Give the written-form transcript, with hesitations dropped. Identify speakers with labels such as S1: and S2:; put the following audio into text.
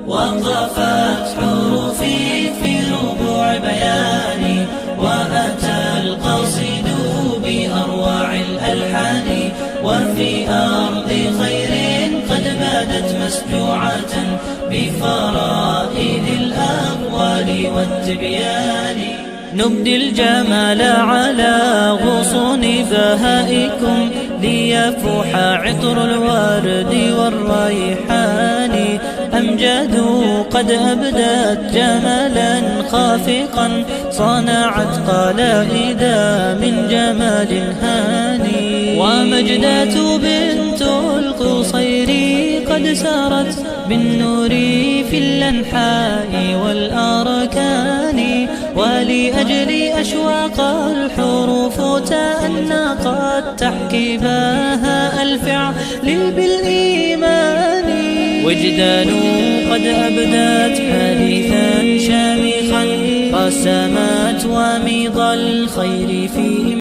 S1: وقفت حروفي في ربوع بياني، وأتى القصيد بأروع الألحان، وفي أرض خير قد بادت مسجوعة بفرائد الأقوال والتبيان. نبدي الجمال على غصون بهائكم، ليفوح عطر الورد والريحان. أمجاد قد أبدت جمالا خافقا، صنعت قلائد من جمال هاني. ومجدات بنت القصير قد سارت بالنور في الأنحاء والأركان، ولأجل أشواق الحروف تأنقت تحكي بها الفعل بالإيمان. وجدان قد أبدت حديثا شامخا، رسمت وميض الخير فيه